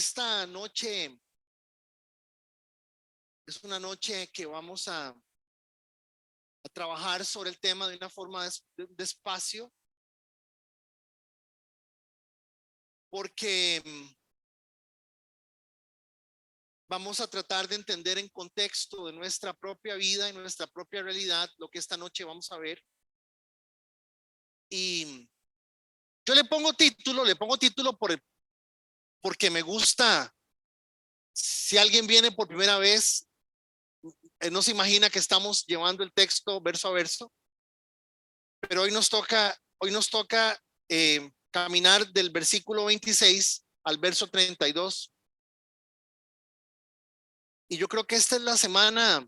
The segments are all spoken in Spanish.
Esta noche es una noche que vamos a trabajar sobre el tema de una forma despacio, porque vamos a tratar de entender en contexto de nuestra propia vida y nuestra propia realidad lo que esta noche vamos a ver. Y yo le pongo título porque me gusta. Si alguien viene por primera vez, no se imagina que estamos llevando el texto verso a verso, pero hoy nos toca caminar del versículo 26 al verso 32. Y yo creo que esta es la semana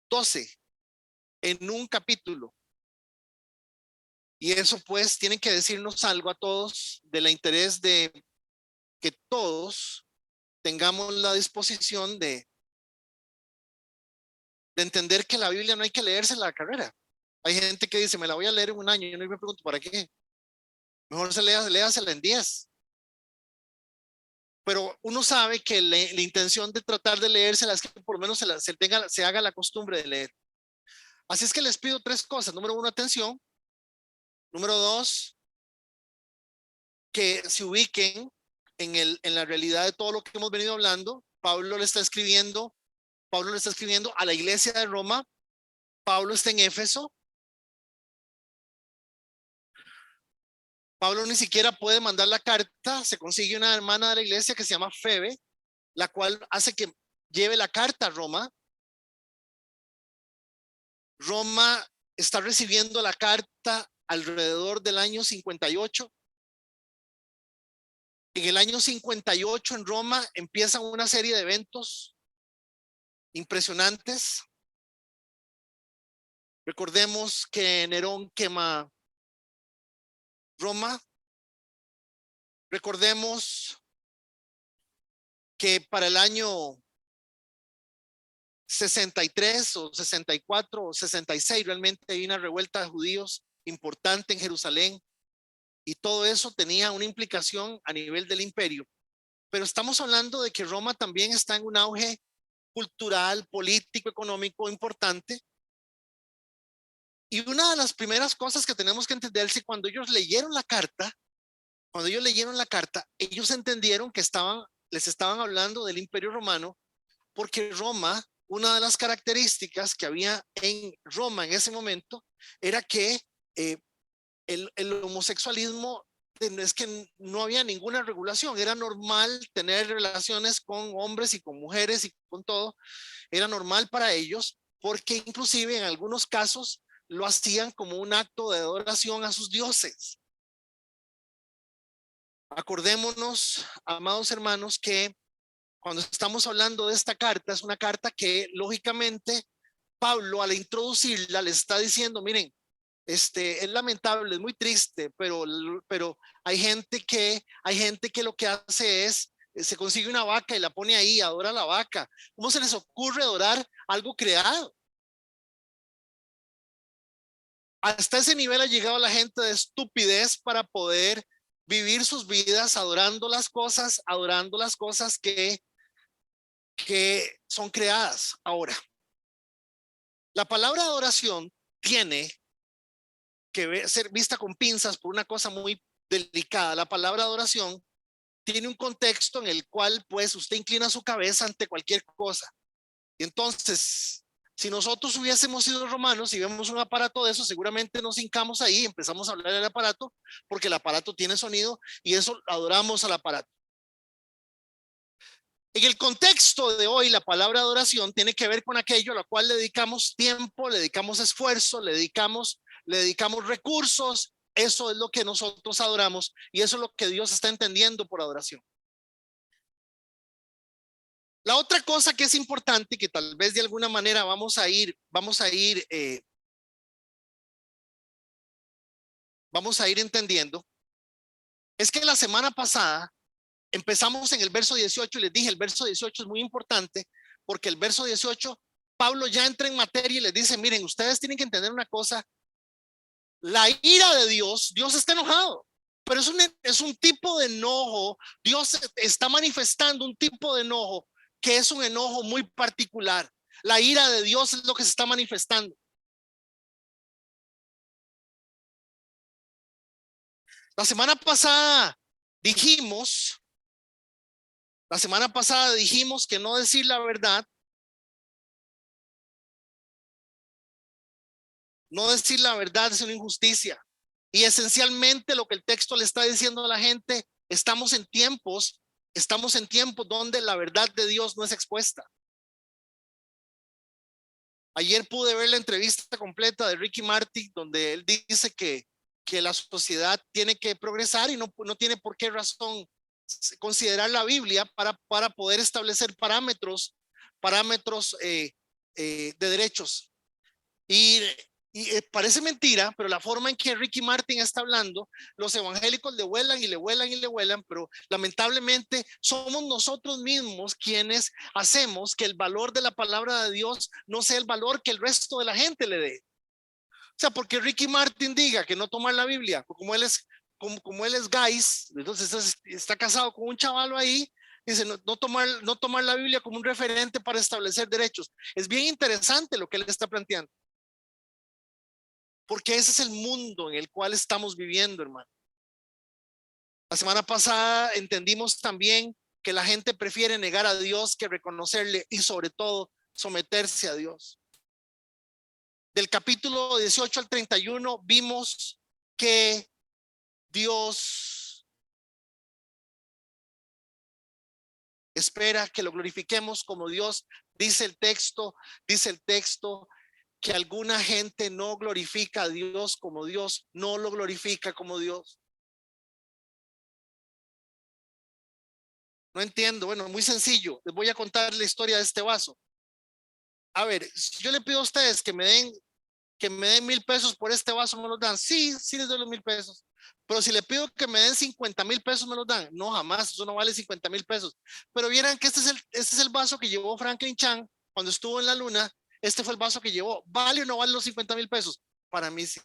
12 en un capítulo. Y eso pues tiene que decirnos algo a todos del interés de que todos tengamos la disposición de entender que la Biblia no hay que leerse en la carrera. Hay gente que dice, me la voy a leer en un año, y yo no me pregunto, ¿para qué? Mejor léasela en 10. Pero uno sabe que la intención de tratar de leérsela es que por lo menos se haga la costumbre de leer. Así es que les pido tres cosas. Número uno, atención. Número dos, que se ubiquen en la realidad de todo lo que hemos venido hablando. Pablo le está escribiendo a la iglesia de Roma. Pablo está en Éfeso. Pablo ni siquiera puede mandar la carta. Se consigue una hermana de la iglesia que se llama Febe, la cual hace que lleve la carta a Roma. Roma está recibiendo la carta alrededor del año 58. En el año 58 en Roma empiezan una serie de eventos impresionantes. Recordemos que Nerón quema Roma. Recordemos que para el año 63 o 64 o 66 realmente hay una revuelta de judíos importante en Jerusalén, y todo eso tenía una implicación a nivel del imperio. Pero estamos hablando de que Roma también está en un auge cultural, político, económico importante. Y una de las primeras cosas que tenemos que entender es que cuando ellos leyeron la carta, ellos entendieron que les estaban hablando del Imperio Romano, porque Roma, una de las características que había en Roma en ese momento era que el homosexualismo, es que no había ninguna regulación, era normal tener relaciones con hombres y con mujeres y con todo, era normal para ellos, porque inclusive en algunos casos lo hacían como un acto de adoración a sus dioses. Acordémonos, amados hermanos, que cuando estamos hablando de esta carta, es una carta que lógicamente Pablo al introducirla le está diciendo, miren, es lamentable, es muy triste, pero hay gente que lo que hace es se consigue una vaca y la pone ahí, adora la vaca. ¿Cómo se les ocurre adorar algo creado? Hasta ese nivel ha llegado la gente de estupidez para poder vivir sus vidas adorando las cosas que son creadas. Ahora, la palabra adoración tiene que ser vista con pinzas por una cosa muy delicada. La palabra adoración tiene un contexto en el cual pues usted inclina su cabeza ante cualquier cosa. Y entonces, si nosotros hubiésemos sido romanos y vemos un aparato de eso, seguramente nos hincamos ahí y empezamos a hablar del aparato, porque el aparato tiene sonido y eso adoramos al aparato. En el contexto de hoy, la palabra adoración tiene que ver con aquello a lo cual le dedicamos tiempo, le dedicamos esfuerzo, le dedicamos recursos. Eso es lo que nosotros adoramos y eso es lo que Dios está entendiendo por adoración. La otra cosa que es importante y que tal vez de alguna manera vamos a ir entendiendo es que la semana pasada empezamos en el verso 18 y les dije, el verso 18 es muy importante porque el verso 18, Pablo ya entra en materia y les dice, miren, ustedes tienen que entender una cosa, la ira de Dios está enojado. pero es un tipo de enojo. Dios está manifestando un tipo de enojo que es un enojo muy particular. La ira de Dios es lo que se está manifestando. La semana pasada dijimos, la semana pasada dijimos que no decir la verdad, no decir la verdad es una injusticia. Y esencialmente lo que el texto le está diciendo a la gente, estamos en tiempos donde la verdad de Dios no es expuesta. Ayer pude ver la entrevista completa de Ricky Martin, donde él dice que la sociedad tiene que progresar y no tiene por qué razón considerar la Biblia para poder establecer parámetros de derechos. Y, y parece mentira, pero la forma en que Ricky Martin está hablando, los evangélicos le vuelan y le vuelan y le vuelan, pero lamentablemente somos nosotros mismos quienes hacemos que el valor de la palabra de Dios no sea el valor que el resto de la gente le dé. O sea, porque Ricky Martin diga que no tomar la Biblia, como él es guys, entonces está casado con un chavalo ahí, dice no tomar la Biblia como un referente para establecer derechos. Es bien interesante lo que él está planteando. Porque ese es el mundo en el cual estamos viviendo, hermano. La semana pasada entendimos también que la gente prefiere negar a Dios que reconocerle y sobre todo someterse a Dios. Del capítulo 18 al 31 vimos que Dios espera que lo glorifiquemos como Dios. Dice el texto que alguna gente no glorifica a Dios como Dios, no lo glorifica como Dios. No entiendo. Bueno, muy sencillo. Les voy a contar la historia de este vaso. A ver, si yo le pido a ustedes que me den $1,000 por este vaso, ¿me los dan? Sí, sí les doy los $1,000. Pero si le pido que me den $50,000, ¿me los dan? No, jamás. Eso no vale $50,000. Pero vieran que este es el vaso que llevó Franklin Chan cuando estuvo en la luna. Este fue el vaso que llevó. ¿Vale o no vale los $50,000? Para mí sí.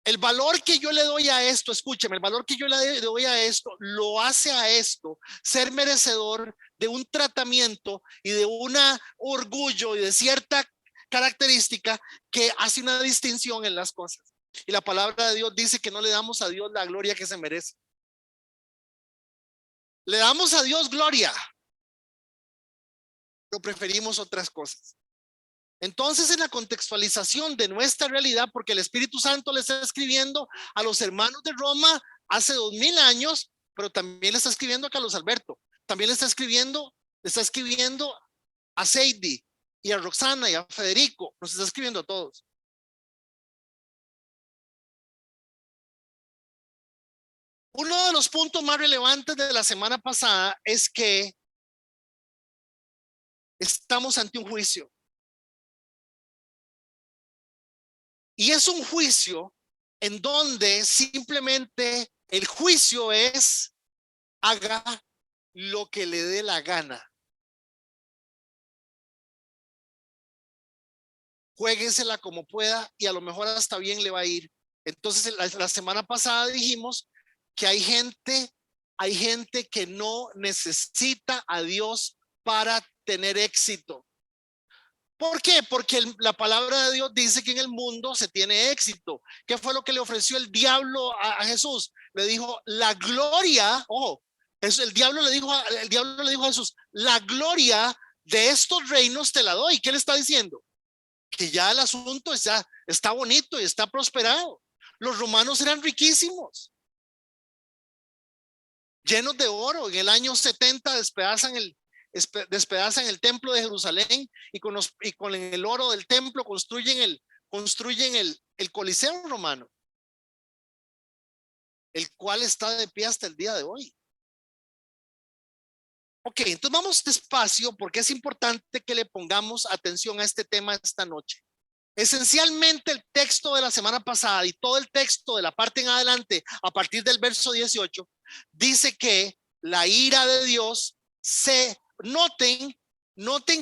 El valor que yo le doy a esto, escúcheme, el valor que yo le doy a esto, lo hace a esto ser merecedor de un tratamiento y de un orgullo y de cierta característica que hace una distinción en las cosas. Y la palabra de Dios dice que no le damos a Dios la gloria que se merece. Le damos a Dios gloria, pero preferimos otras cosas. Entonces, en la contextualización de nuestra realidad, porque el Espíritu Santo le está escribiendo a los hermanos de Roma hace 2000 años, pero también le está escribiendo a Carlos Alberto, también le está escribiendo a Seidi y a Roxana y a Federico, nos está escribiendo a todos. Uno de los puntos más relevantes de la semana pasada es que estamos ante un juicio. Y es un juicio en donde simplemente el juicio es haga lo que le dé la gana. Juéguesela como pueda y a lo mejor hasta bien le va a ir. Entonces, la semana pasada dijimos que hay gente que no necesita a Dios para tener éxito. ¿Por qué? Porque la palabra de Dios dice que en el mundo se tiene éxito. ¿Qué fue lo que le ofreció el diablo a Jesús? Le dijo, la gloria, ojo, el diablo le dijo a Jesús, la gloria de estos reinos te la doy. ¿Qué le está diciendo? Que ya el asunto ya está bonito y está prosperado. Los romanos eran riquísimos, llenos de oro. En el año 70 despedazan el templo de Jerusalén y con el oro del templo construyen el Coliseo romano, el cual está de pie hasta el día de hoy. Ok, entonces vamos despacio porque es importante que le pongamos atención a este tema esta noche. Esencialmente el texto de la semana pasada y todo el texto de la parte en adelante, a partir del verso 18, dice que la ira de Dios noten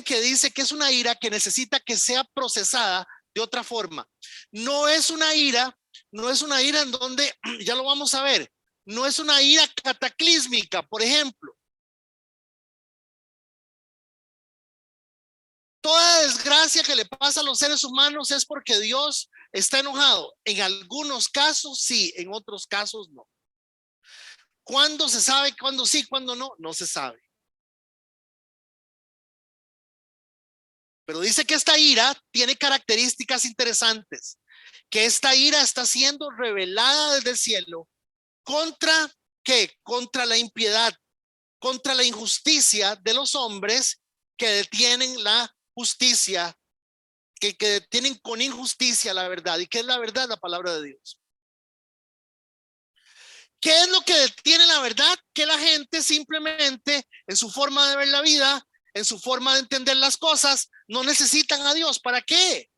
que dice que es una ira que necesita que sea procesada de otra forma. No es una ira no es una ira en donde, ya lo vamos a ver, no es una ira cataclísmica. Por ejemplo, toda desgracia que le pasa a los seres humanos es porque Dios está enojado. En algunos casos sí, en otros casos no. ¿Cuándo se sabe? ¿Cuándo sí? ¿Cuándo no? No se sabe. Pero dice que esta ira tiene características interesantes, que esta ira está siendo revelada desde el cielo contra ¿qué? Contra la impiedad, contra la injusticia de los hombres que detienen la justicia, que detienen con injusticia la verdad. ¿Y qué es la verdad? La palabra de Dios. ¿Qué es lo que detiene la verdad? Que la gente simplemente en su forma de ver la vida, en su forma de entender las cosas, no necesitan a Dios. ¿Para qué?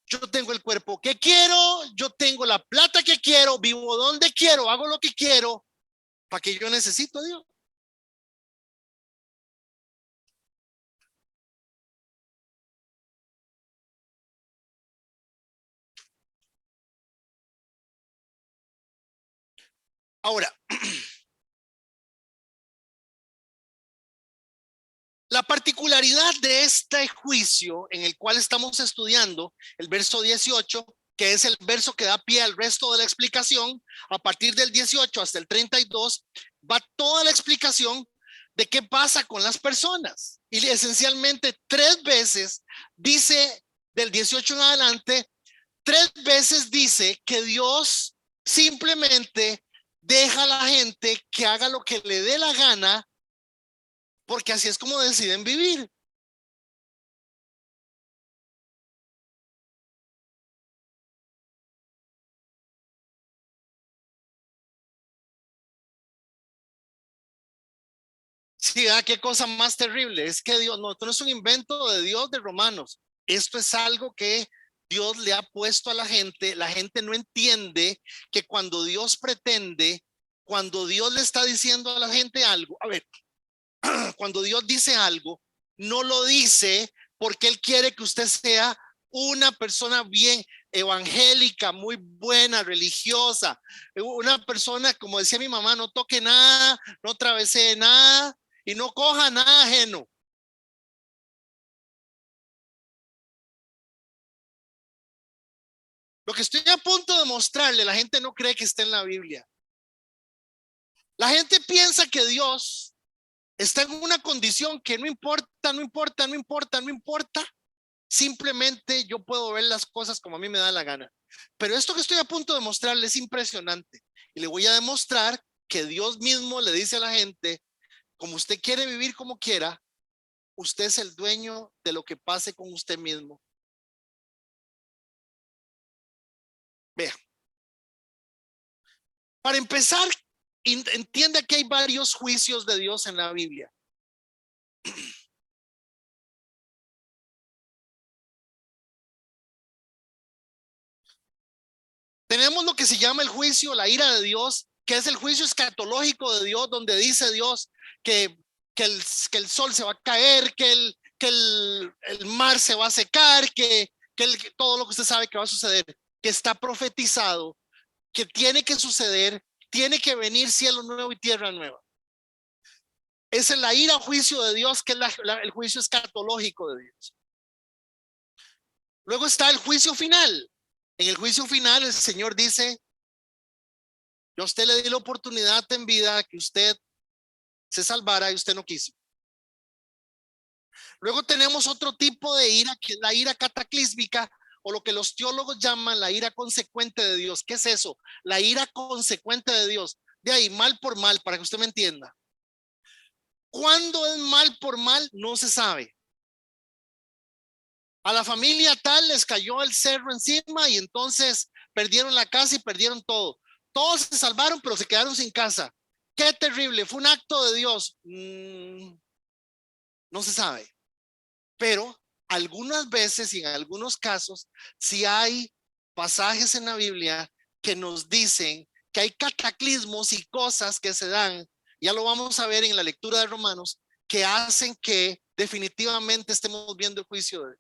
Yo tengo el cuerpo que quiero, yo tengo la plata que quiero, vivo donde quiero, hago lo que quiero. ¿Para qué yo necesito a Dios? Ahora, la particularidad de este juicio en el cual estamos estudiando, el verso 18, que es el verso que da pie al resto de la explicación, a partir del 18 hasta el 32, va toda la explicación de qué pasa con las personas. Y esencialmente 3 veces dice, del 18 en adelante, 3 veces dice que Dios simplemente deja a la gente que haga lo que le dé la gana, porque así es como deciden vivir. Sí, qué cosa más terrible. Es que Dios, no, esto no es un invento de Dios de Romanos. Esto es algo que Dios le ha puesto a la gente. La gente no entiende que cuando Dios pretende, cuando Dios le está diciendo a la gente algo, a ver, cuando Dios dice algo, no lo dice porque Él quiere que usted sea una persona bien evangélica, muy buena, religiosa, una persona, como decía mi mamá, no toque nada, no travesee nada y no coja nada ajeno. Lo que estoy a punto de mostrarle, la gente no cree que esté en la Biblia. La gente piensa que Dios está en una condición que no importa, no importa, no importa, no importa. Simplemente yo puedo ver las cosas como a mí me da la gana. Pero esto que estoy a punto de mostrarle es impresionante. Y le voy a demostrar que Dios mismo le dice a la gente, como usted quiere vivir como quiera, usted es el dueño de lo que pase con usted mismo. Vea, para empezar, entienda que hay varios juicios de Dios en la Biblia. Tenemos lo que se llama el juicio, la ira de Dios, que es el juicio escatológico de Dios, donde dice Dios que, que el sol se va a caer, que el mar se va a secar, que todo lo que usted sabe que va a suceder, que está profetizado, que tiene que suceder, tiene que venir cielo nuevo y tierra nueva. Esa es la ira o juicio de Dios, que es el juicio escatológico de Dios. Luego está el juicio final. En el juicio final el Señor dice, yo a usted le di la oportunidad en vida que usted se salvara y usted no quiso. Luego tenemos otro tipo de ira, que es la ira cataclísmica, o lo que los teólogos llaman la ira consecuente de Dios. ¿Qué es eso? La ira consecuente de Dios. De ahí, mal por mal, para que usted me entienda. ¿Cuándo es mal por mal? No se sabe. A la familia tal les cayó el cerro encima y entonces perdieron la casa y perdieron todo. Todos se salvaron, pero se quedaron sin casa. Qué terrible, fue un acto de Dios. No se sabe. Pero algunas veces y en algunos casos, sí hay pasajes en la Biblia que nos dicen que hay cataclismos y cosas que se dan, ya lo vamos a ver en la lectura de Romanos, que hacen que definitivamente estemos viendo el juicio de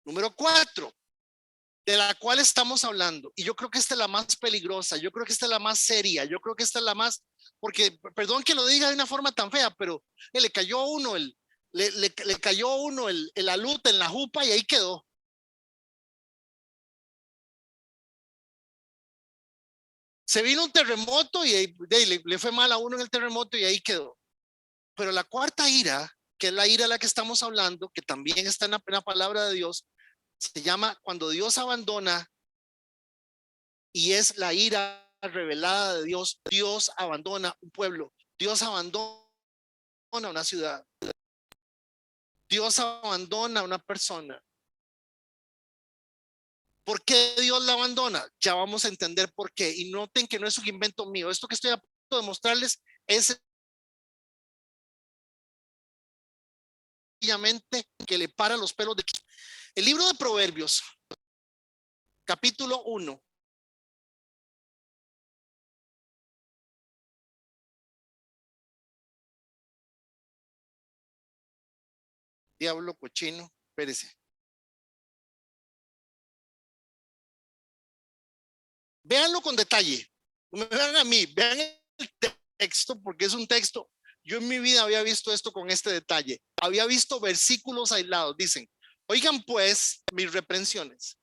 Número 4, de la cual estamos hablando, y yo creo que esta es la más peligrosa, yo creo que esta es la más seria, yo creo que esta es la más, porque perdón que lo diga de una forma tan fea, pero le cayó a uno le cayó a uno el alud en la jupa y ahí quedó. Se vino un terremoto y le fue mal a uno en el terremoto y ahí quedó. Pero la cuarta ira, que es la ira a la que estamos hablando, que también está en la palabra de Dios, se llama cuando Dios abandona, y es la ira revelada de Dios. Dios abandona un pueblo, Dios abandona una ciudad, Dios abandona una persona. ¿Por qué Dios la abandona? Ya vamos a entender por qué. Y noten que no es un invento mío. Esto que estoy a punto de mostrarles es sencillamente que le para los pelos de... El libro de Proverbios, capítulo 1. Diablo cochino, espérese. Véanlo con detalle. No me vean a mí, vean el texto, porque es un texto. Yo en mi vida había visto esto con este detalle. Había visto versículos aislados. Dicen, oigan pues mis reprensiones.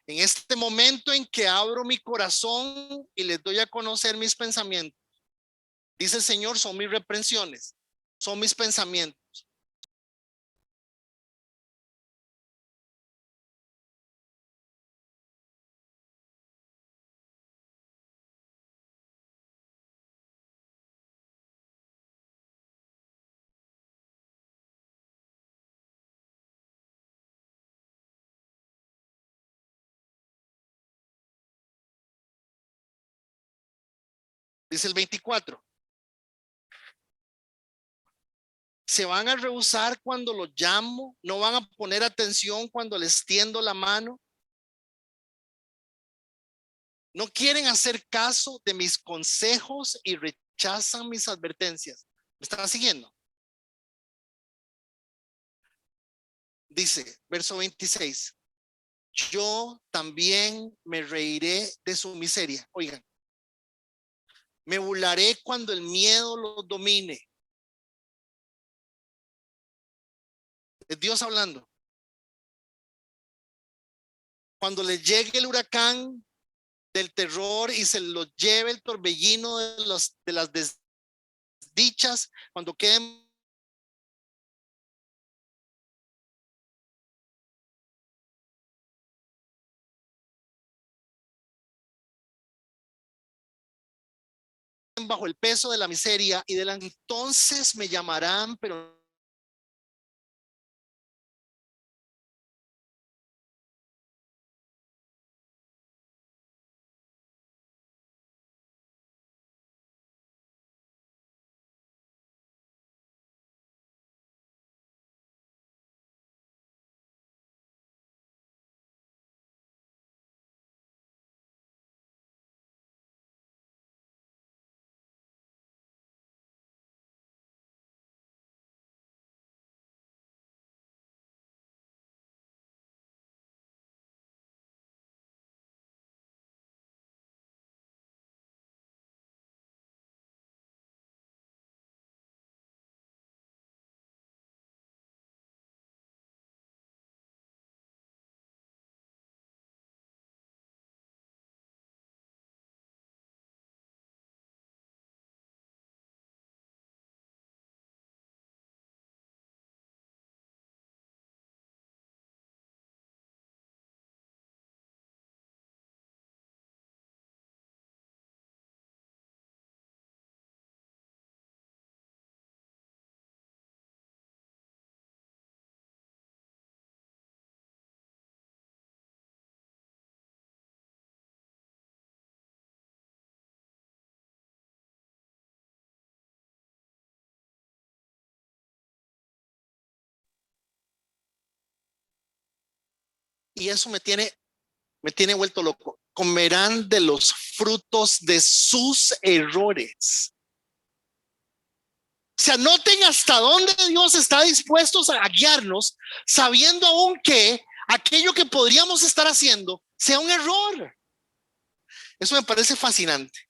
En este momento en que abro mi corazón y les doy a conocer mis pensamientos, dice el Señor, son mis reprensiones, son mis pensamientos. Dice el 24. Se van a rehusar cuando los llamo, no van a poner atención cuando les tiendo la mano. No quieren hacer caso de mis consejos y rechazan mis advertencias. ¿Me están siguiendo? Dice, verso 26. Yo también me reiré de su miseria. Oigan, me burlaré cuando el miedo los domine. Es Dios hablando. Cuando les llegue el huracán del terror y se los lleve el torbellino de las desdichas, cuando queden bajo el peso de la miseria y de la, entonces me llamarán, pero y eso me tiene vuelto loco. Comerán de los frutos de sus errores. O sea, noten hasta dónde Dios está dispuesto a guiarnos, sabiendo aún que aquello que podríamos estar haciendo sea un error. Eso me parece fascinante.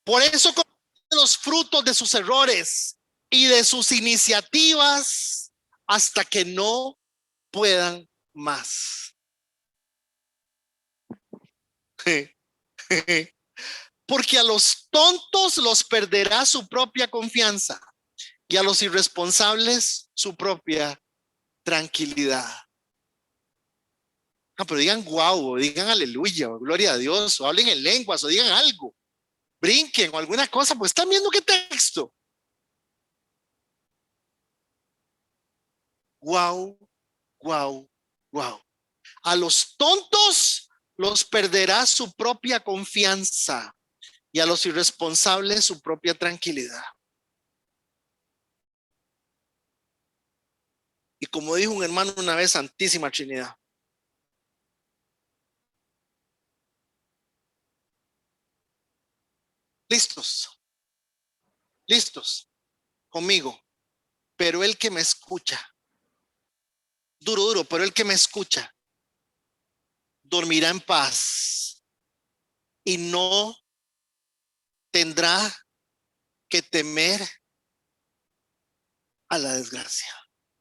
Por eso los frutos de sus errores y de sus iniciativas hasta que no puedan más. Porque a los tontos los perderá su propia confianza y a los irresponsables su propia tranquilidad. Pero digan guau, o digan aleluya, o gloria a Dios, o hablen en lenguas, o digan algo, brinquen o alguna cosa, pues están viendo qué texto. Guau, guau, guau. A los tontos los perderá su propia confianza y a los irresponsables su propia tranquilidad. Y como dijo un hermano una vez, Santísima Trinidad. Listos, listos conmigo, pero el que me escucha, duro, pero el que me escucha, dormirá en paz y no tendrá que temer a la desgracia.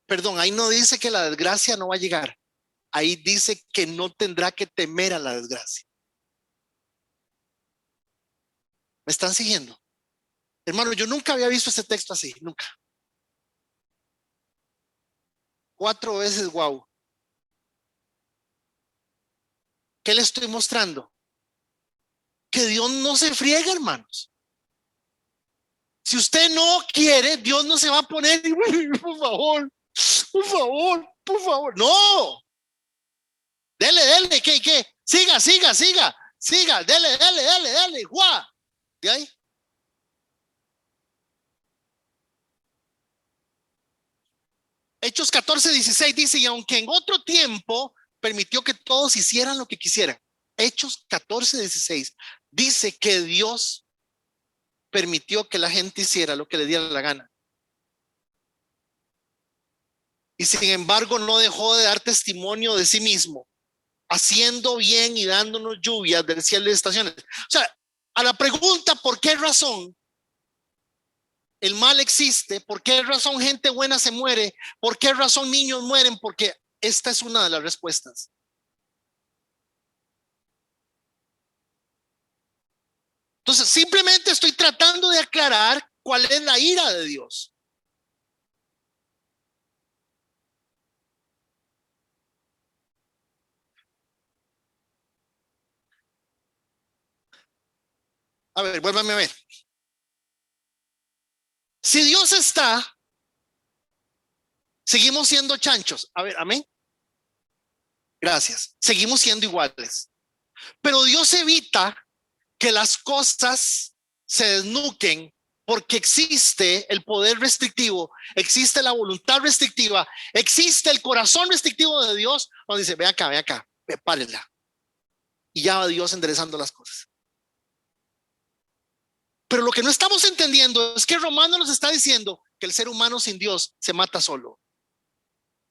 Perdón, ahí no dice que la desgracia no va a llegar. Ahí dice que no tendrá que temer a la desgracia. ¿Me están siguiendo? Hermano, yo nunca había visto este texto así, nunca. 4 veces guau. ¿Qué le estoy mostrando? Que Dios no se friega, hermanos. Si usted no quiere, Dios no se va a poner, por favor, por favor, por favor. No. Dele, ¿qué? Siga, dele, guau. ¿De ahí? Hechos 14:16 dice, y aunque en otro tiempo permitió que todos hicieran lo que quisieran. Hechos 14:16 dice que Dios permitió que la gente hiciera lo que le diera la gana. Y sin embargo no dejó de dar testimonio de sí mismo, haciendo bien y dándonos lluvias del cielo y estaciones. O sea, a la pregunta ¿por qué razón el mal existe? ¿Por qué razón gente buena se muere? ¿Por qué razón niños mueren? Porque esta es una de las respuestas. Entonces, simplemente estoy tratando de aclarar cuál es la ira de Dios. A ver, vuélvame a ver. Si Dios está, seguimos siendo chanchos. A ver, amén. Gracias. Seguimos siendo iguales. Pero Dios evita que las cosas se desnuquen porque existe el poder restrictivo, existe la voluntad restrictiva, existe el corazón restrictivo de Dios, donde dice, ve acá, párenla. Y ya va Dios enderezando las cosas. Pero lo que no estamos entendiendo es que Romano nos está diciendo que el ser humano sin Dios se mata solo,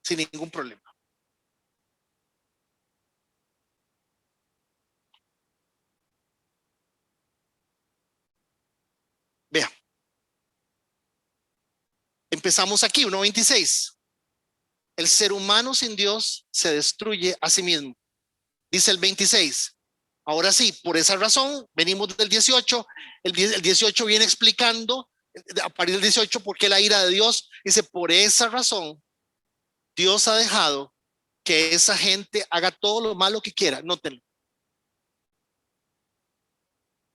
sin ningún problema. Vea. Empezamos aquí, 1:26. El ser humano sin Dios se destruye a sí mismo. Dice el 26. Ahora sí, por esa razón, venimos del 18. El 18 viene explicando, a partir del 18, por qué la ira de Dios. Dice, por esa razón, Dios ha dejado que esa gente haga todo lo malo que quiera. Nótenlo.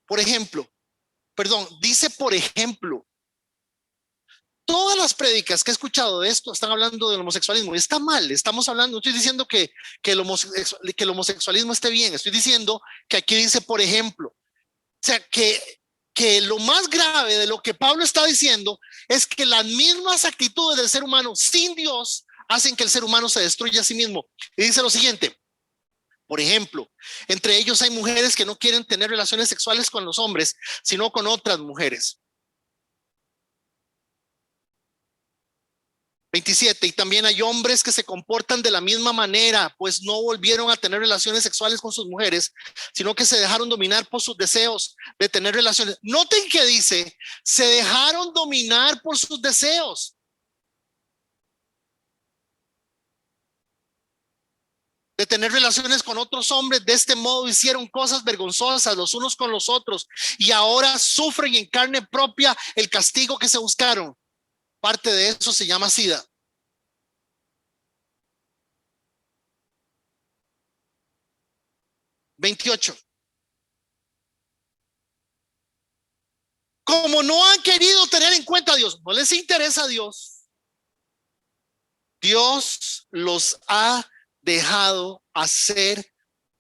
Por ejemplo, dice por ejemplo, todas las prédicas que he escuchado de esto están hablando del homosexualismo. Está mal, estamos hablando, no estoy diciendo que el homosexualismo esté bien, estoy diciendo que aquí dice por ejemplo. O sea, que lo más grave de lo que Pablo está diciendo es que las mismas actitudes del ser humano sin Dios hacen que el ser humano se destruya a sí mismo. Y dice lo siguiente, por ejemplo, entre ellos hay mujeres que no quieren tener relaciones sexuales con los hombres, sino con otras mujeres. 27, y también hay hombres que se comportan de la misma manera, pues no volvieron a tener relaciones sexuales con sus mujeres, sino que se dejaron dominar por sus deseos de tener relaciones. Noten que dice, se dejaron dominar por sus deseos de tener relaciones con otros hombres. De este modo hicieron cosas vergonzosas los unos con los otros y ahora sufren en carne propia el castigo que se buscaron. Parte de eso se llama SIDA. 28. Como no han querido tener en cuenta a Dios, no les interesa a Dios, Dios los ha dejado hacer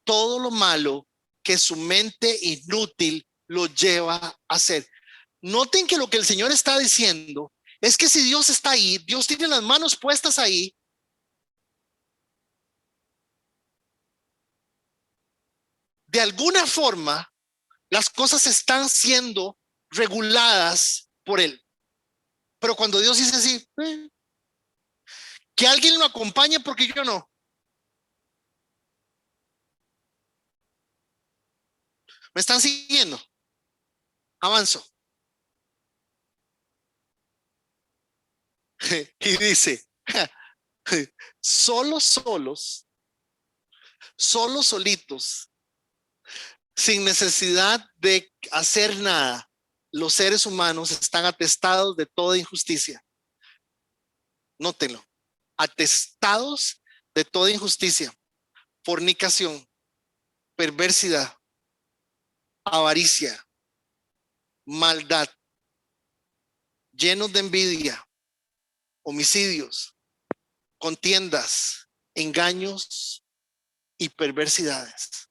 todo lo malo que su mente inútil lo lleva a hacer. Noten que lo que el Señor está diciendo es que si Dios está ahí, Dios tiene las manos puestas ahí, de alguna forma las cosas están siendo reguladas por Él. Pero cuando Dios dice así, que alguien lo acompañe porque yo no. ¿Me están siguiendo? Avanzo. Y dice, solos, solitos, sin necesidad de hacer nada, los seres humanos están atestados de toda injusticia. Nótenlo, atestados de toda injusticia, fornicación, perversidad, avaricia, maldad, llenos de envidia, homicidios, contiendas, engaños y perversidades.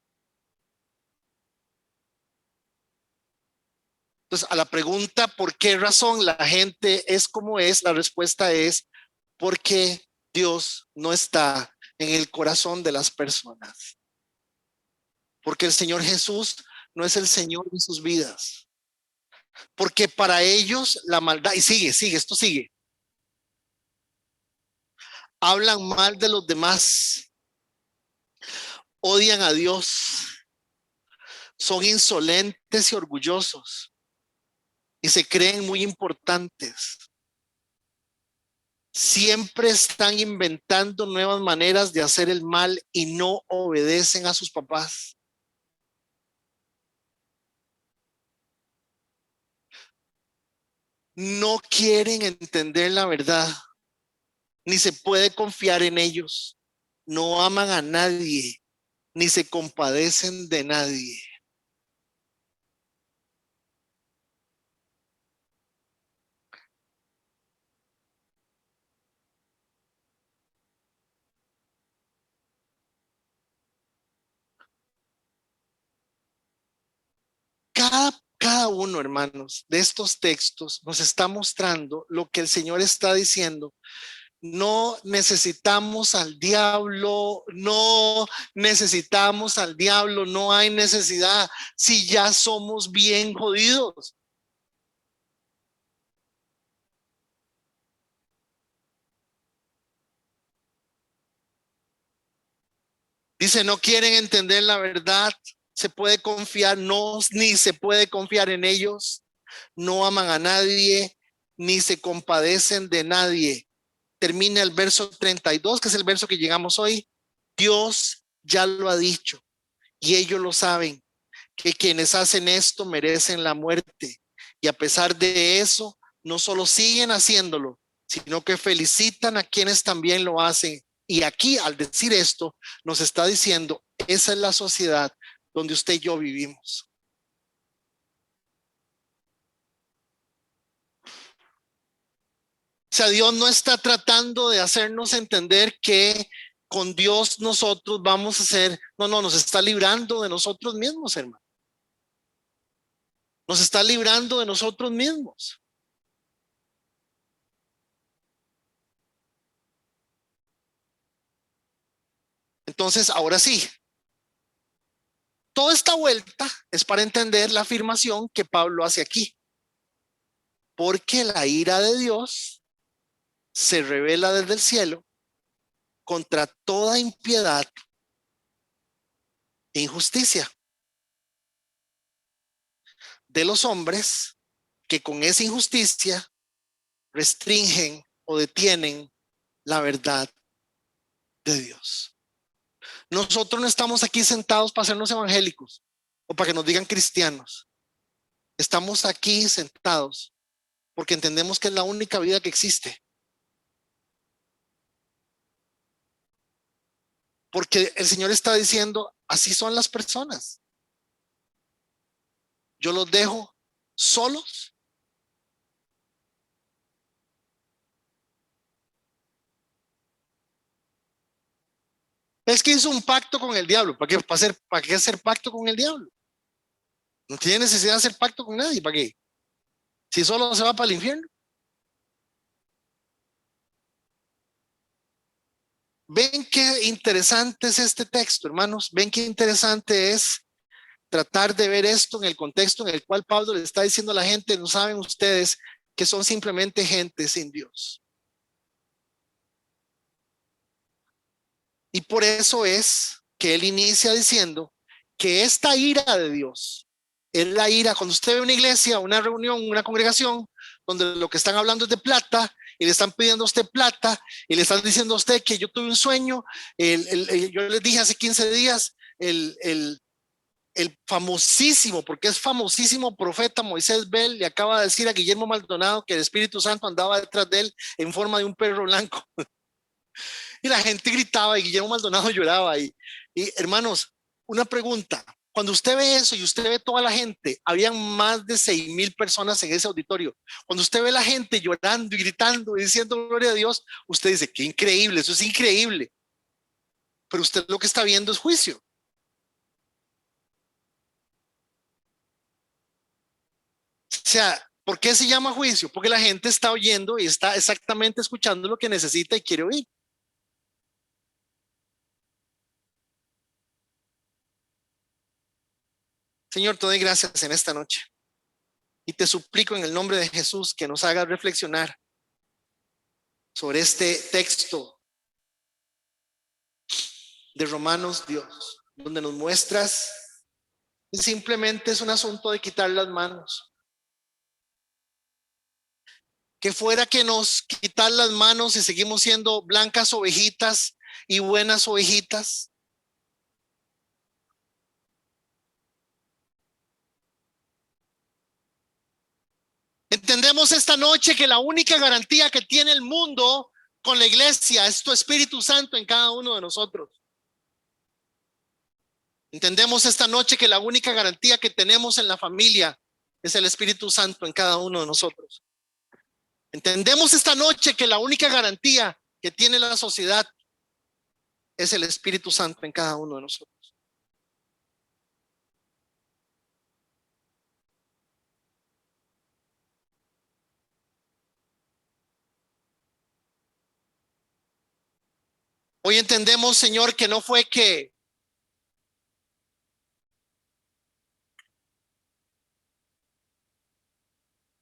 Entonces, a la pregunta ¿por qué razón la gente es como es? La respuesta es porque Dios no está en el corazón de las personas. Porque el Señor Jesús no es el Señor de sus vidas. Porque para ellos la maldad, y sigue, esto sigue. Hablan mal de los demás, odian a Dios, son insolentes y orgullosos y se creen muy importantes. Siempre están inventando nuevas maneras de hacer el mal y no obedecen a sus papás. No quieren entender la verdad, ni se puede confiar en ellos. No aman a nadie, ni se compadecen de nadie. Cada uno, hermanos, de estos textos nos está mostrando lo que el Señor está diciendo. No necesitamos al diablo, no necesitamos al diablo, no hay necesidad si ya somos bien jodidos. Dice, no quieren entender la verdad, se puede confiar, no, ni se puede confiar en ellos, no aman a nadie, ni se compadecen de nadie. Termina el verso 32, que es el verso que llegamos hoy. Dios ya lo ha dicho y ellos lo saben, que quienes hacen esto merecen la muerte. Y a pesar de eso, no solo siguen haciéndolo, sino que felicitan a quienes también lo hacen. Y aquí, al decir esto, nos está diciendo, esa es la sociedad donde usted y yo vivimos. O sea, Dios no está tratando de hacernos entender que con Dios nosotros vamos a ser, no, nos está librando de nosotros mismos, hermano. Nos está librando de nosotros mismos. Entonces, ahora sí, toda esta vuelta es para entender la afirmación que Pablo hace aquí. Porque la ira de Dios se revela desde el cielo contra toda impiedad e injusticia de los hombres que con esa injusticia restringen o detienen la verdad de Dios. Nosotros no estamos aquí sentados para hacernos evangélicos o para que nos digan cristianos. Estamos aquí sentados porque entendemos que es la única vida que existe. Porque el Señor está diciendo, así son las personas. Yo los dejo solos. Es que hizo un pacto con el diablo. ¿Para qué hacer pacto con el diablo? No tiene necesidad de hacer pacto con nadie. ¿Para qué? Si solo se va para el infierno. Ven qué interesante es este texto, hermanos. Ven qué interesante es tratar de ver esto en el contexto en el cual Pablo le está diciendo a la gente, no saben ustedes que son simplemente gente sin Dios. Y por eso es que él inicia diciendo que esta ira de Dios es la ira. Cuando usted ve una iglesia, una reunión, una congregación, donde lo que están hablando es de plata, y le están pidiendo a usted plata, y le están diciendo a usted que yo tuve un sueño, yo les dije hace 15 días, el famosísimo, porque es famosísimo profeta Moisés Bell le acaba de decir a Guillermo Maldonado que el Espíritu Santo andaba detrás de él en forma de un perro blanco. Y la gente gritaba y Guillermo Maldonado lloraba. Y hermanos, una pregunta. Cuando usted ve eso y usted ve toda la gente, habían más de 6,000 personas en ese auditorio. Cuando usted ve la gente llorando y gritando y diciendo gloria a Dios, usted dice, qué increíble, eso es increíble. Pero usted lo que está viendo es juicio. O sea, ¿por qué se llama juicio? Porque la gente está oyendo y está exactamente escuchando lo que necesita y quiere oír. Señor, te doy gracias en esta noche y te suplico en el nombre de Jesús que nos hagas reflexionar sobre este texto de Romanos, Dios, donde nos muestras que simplemente es un asunto de quitar las manos. Que fuera que nos quitan las manos y seguimos siendo blancas ovejitas y buenas ovejitas. Entendemos esta noche que la única garantía que tiene el mundo con la iglesia es tu Espíritu Santo en cada uno de nosotros. Entendemos esta noche que la única garantía que tenemos en la familia es el Espíritu Santo en cada uno de nosotros. Entendemos esta noche que la única garantía que tiene la sociedad es el Espíritu Santo en cada uno de nosotros. Hoy entendemos, Señor, que no fue que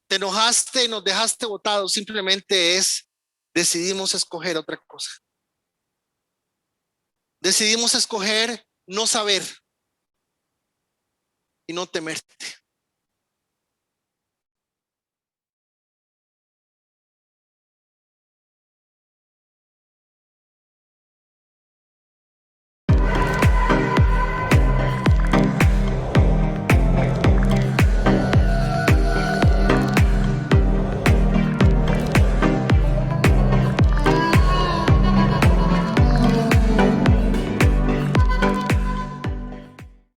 te enojaste y nos dejaste botados, simplemente decidimos escoger otra cosa. Decidimos escoger no saber y no temerte.